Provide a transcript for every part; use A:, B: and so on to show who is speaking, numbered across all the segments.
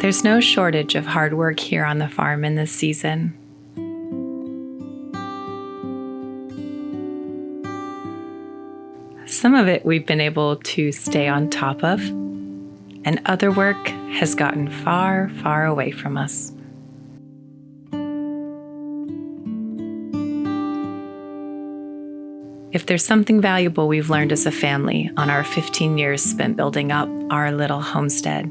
A: There's no shortage of hard work here on the farm in this season. Some of it we've been able to stay on top of, and other work has gotten far, far away from us. If there's something valuable we've learned as a family on our 15 years spent building up our little homestead,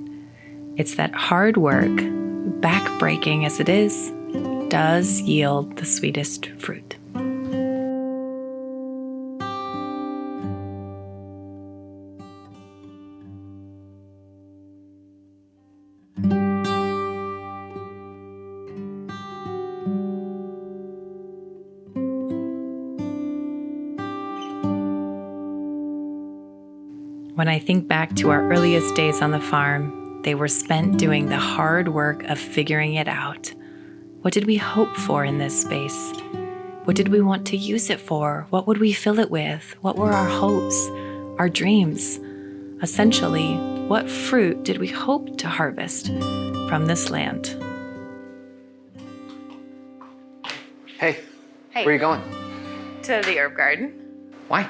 A: it's that hard work, back-breaking as it is, does yield the sweetest fruit. When I think back to our earliest days on the farm, they were spent doing the hard work of figuring it out. What did we hope for in this space? What did we want to use it for? What would we fill it with? What were our hopes, our dreams? Essentially, what fruit did we hope to harvest from this land?
B: Hey,
C: Hey.
B: where are you going?
C: To the herb garden.
B: Why?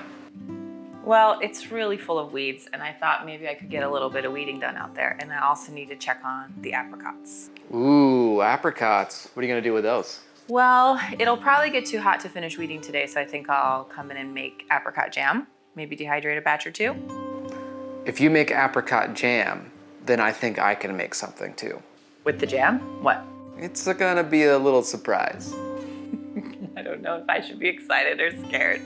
C: Well, it's really full of weeds, and I thought maybe I could get a little bit of weeding done out there. And I also need to check on the apricots.
B: Ooh, apricots. What are you gonna do with those?
C: Well, it'll probably get too hot to finish weeding today, so I think I'll come in and make apricot jam. Maybe dehydrate a batch or two.
B: If you make apricot jam, then I think I can make something too.
C: With the jam? What?
B: It's gonna be a little surprise.
C: I don't know if I should be excited or scared.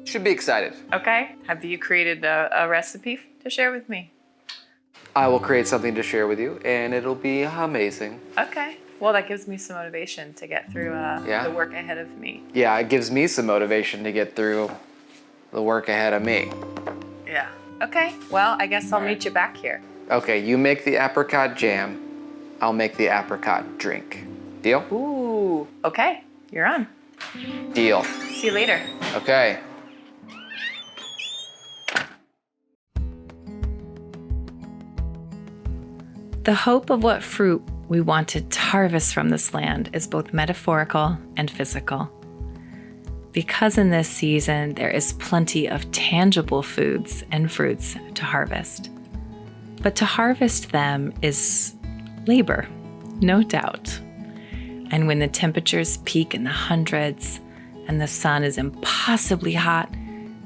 B: Should be excited.
C: Okay, have you created a recipe to share with me?
B: I will create something to share with you, and it'll be amazing.
C: Okay, well that gives me some motivation to get through the work ahead of me.
B: Yeah, it gives me some motivation to get through the work ahead of me.
C: Yeah, okay, well I guess I'll meet you back here.
B: Okay, you make the apricot jam, I'll make the apricot drink. Deal?
C: Ooh, okay, you're on.
B: Deal.
C: See you later.
B: Okay.
A: The hope of what fruit we wanted to harvest from this land is both metaphorical and physical. Because in this season, there is plenty of tangible foods and fruits to harvest. But to harvest them is labor, no doubt. And when the temperatures peak in the hundreds and the sun is impossibly hot,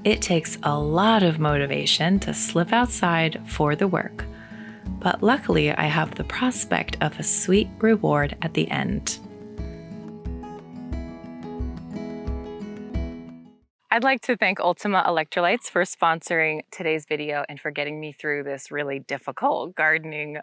A: it takes a lot of motivation to slip outside for the work. But luckily, I have the prospect of a sweet reward at the end. I'd like to thank Ultima Electrolytes for sponsoring today's video and for getting me through this really difficult gardening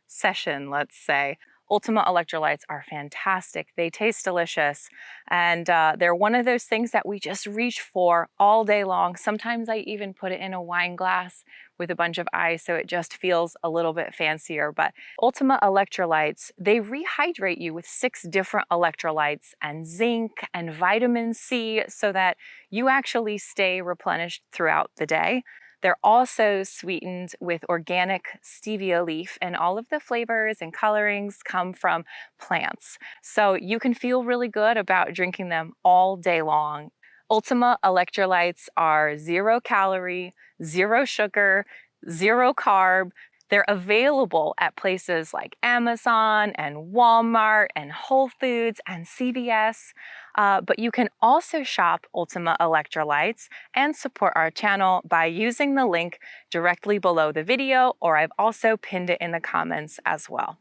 A: session, let's say. Ultima Electrolytes are fantastic. They taste delicious, and they're one of those things that we just reach for all day long. Sometimes I even put it in a wine glass with a bunch of ice so it just feels a little bit fancier. But Ultima Electrolytes, they rehydrate you with 6 different electrolytes and zinc and vitamin C so that you actually stay replenished throughout the day. They're also sweetened with organic stevia leaf, and all of the flavors and colorings come from plants. So you can feel really good about drinking them all day long. Ultima Electrolytes are 0 calorie, 0 sugar, 0 carb. They're available at places like Amazon and Walmart and Whole Foods and CVS. But you can also shop Ultima Electrolytes and support our channel by using the link directly below the video, or I've also pinned it in the comments as well.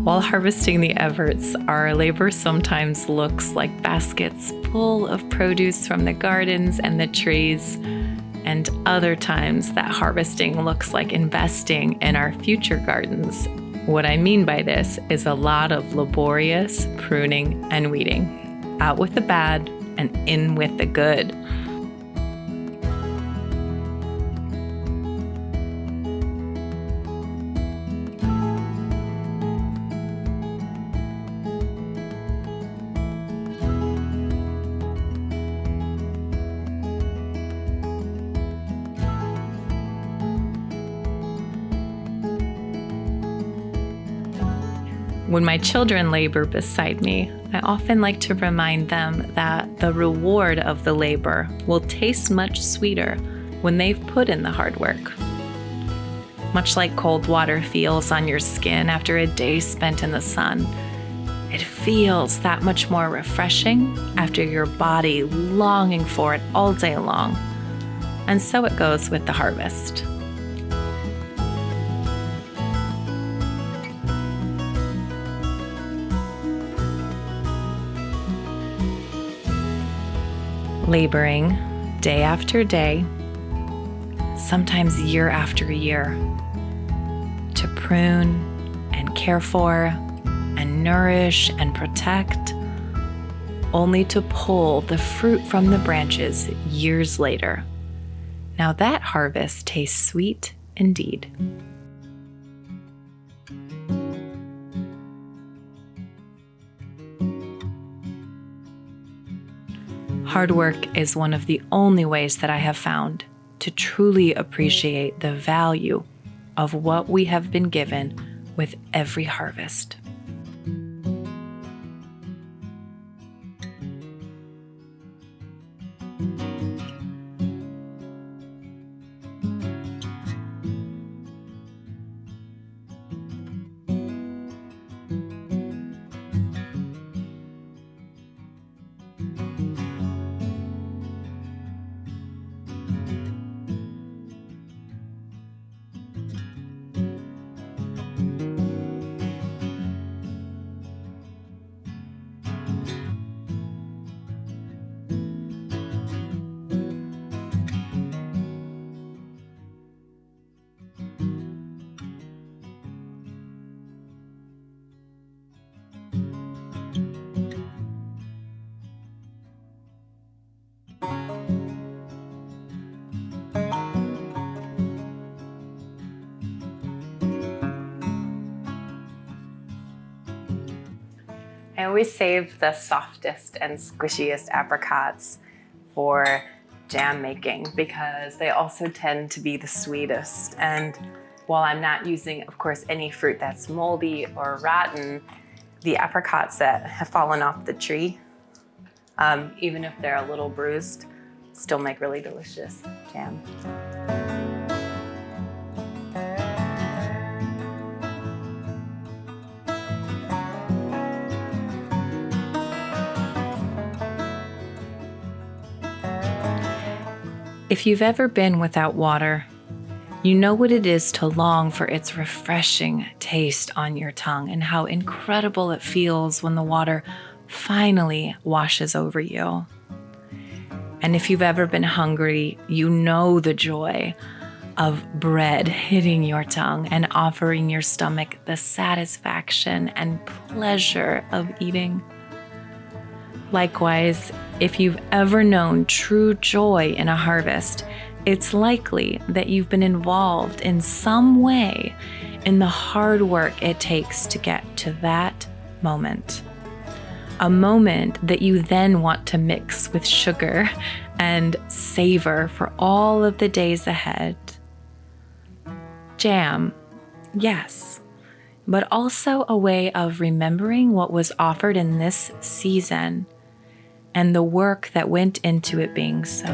A: While harvesting the Everts, our labor sometimes looks like baskets full of produce from the gardens and the trees. And other times that harvesting looks like investing in our future gardens. What I mean by this is a lot of laborious pruning and weeding. Out with the bad and in with the good. When my children labor beside me, I often like to remind them that the reward of the labor will taste much sweeter when they've put in the hard work. Much like cold water feels on your skin after a day spent in the sun, it feels that much more refreshing after your body longing for it all day long. And so it goes with the harvest. Laboring day after day, sometimes year after year, to prune and care for and nourish and protect, only to pull the fruit from the branches years later. Now that harvest tastes sweet indeed. Hard work is one of the only ways that I have found to truly appreciate the value of what we have been given with every harvest. I always save the softest and squishiest apricots for jam making because they also tend to be the sweetest. And while I'm not using, of course, any fruit that's moldy or rotten, the apricots that have fallen off the tree, even if they're a little bruised, still make really delicious jam. If you've ever been without water, you know what it is to long for its refreshing taste on your tongue and how incredible it feels when the water finally washes over you. And if you've ever been hungry, you know the joy of bread hitting your tongue and offering your stomach the satisfaction and pleasure of eating. Likewise, if you've ever known true joy in a harvest, it's likely that you've been involved in some way in the hard work it takes to get to that moment. A moment that you then want to mix with sugar and savor for all of the days ahead. Jam, yes, but also a way of remembering what was offered in this season and the work that went into it being so.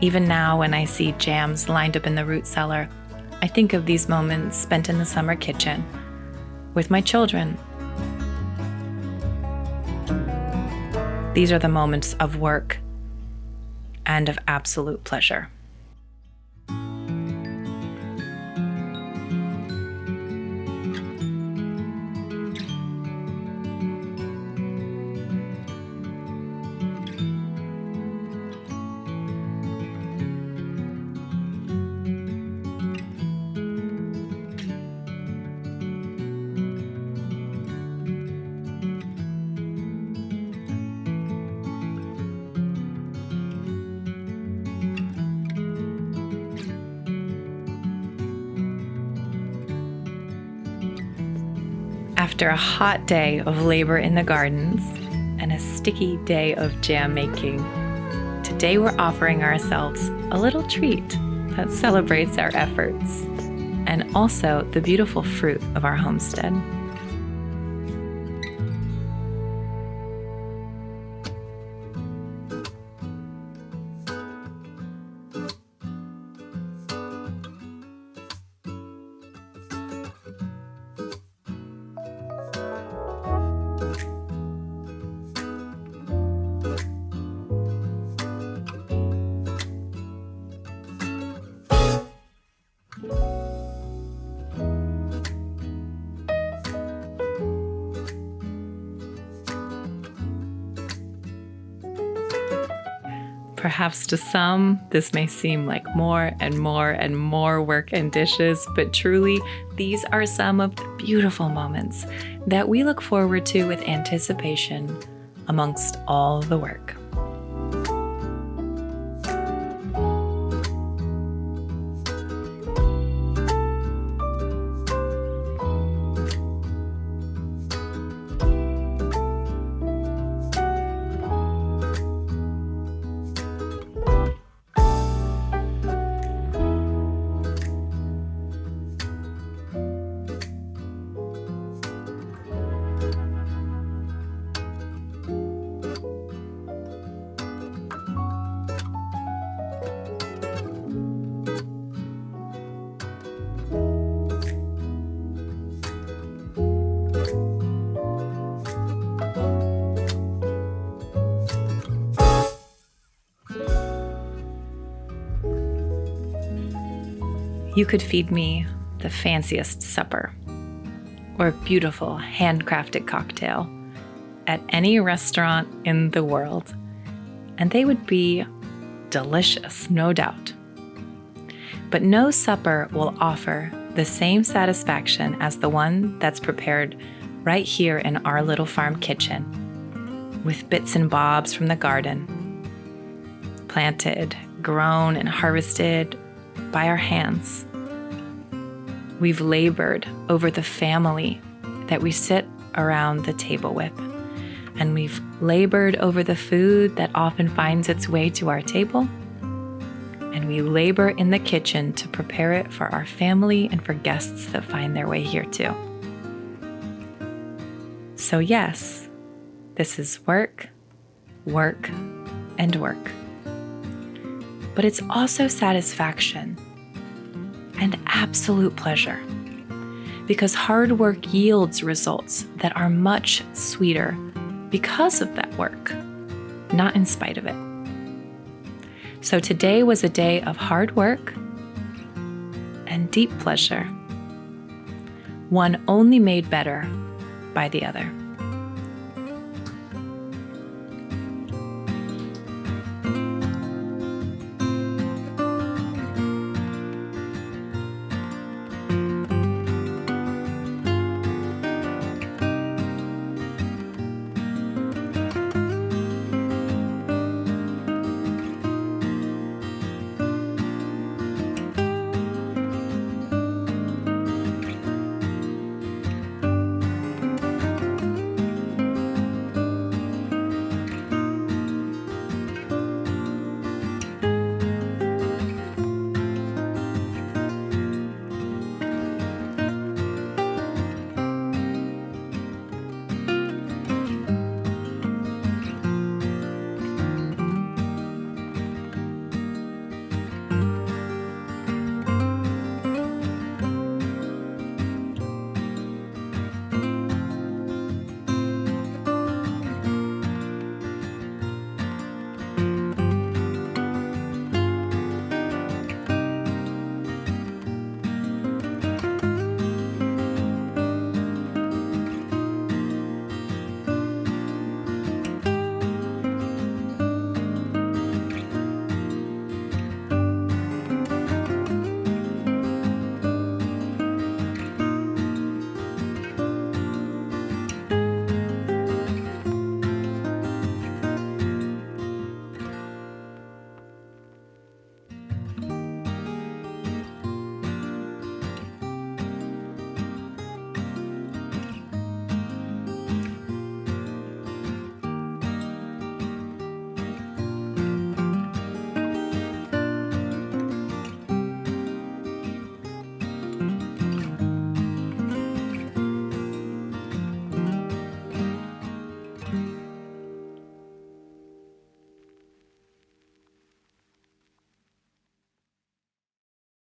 A: Even now, when I see jams lined up in the root cellar, I think of these moments spent in the summer kitchen with my children. These are the moments of work and of absolute pleasure. After a hot day of labor in the gardens and a sticky day of jam making, today we're offering ourselves a little treat that celebrates our efforts and also the beautiful fruit of our homestead. Perhaps to some, this may seem like more and more and more work and dishes, but truly, these are some of the beautiful moments that we look forward to with anticipation amongst all the work. You could feed me the fanciest supper or a beautiful handcrafted cocktail at any restaurant in the world, and they would be delicious, no doubt. But no supper will offer the same satisfaction as the one that's prepared right here in our little farm kitchen, with bits and bobs from the garden, planted, grown, and harvested by our hands. We've labored over the family that we sit around the table with, and we've labored over the food that often finds its way to our table, and we labor in the kitchen to prepare it for our family and for guests that find their way here too. So yes, this is work, work, and work. But it's also satisfaction and absolute pleasure, because hard work yields results that are much sweeter because of that work, not in spite of it. So today was a day of hard work and deep pleasure, one only made better by the other.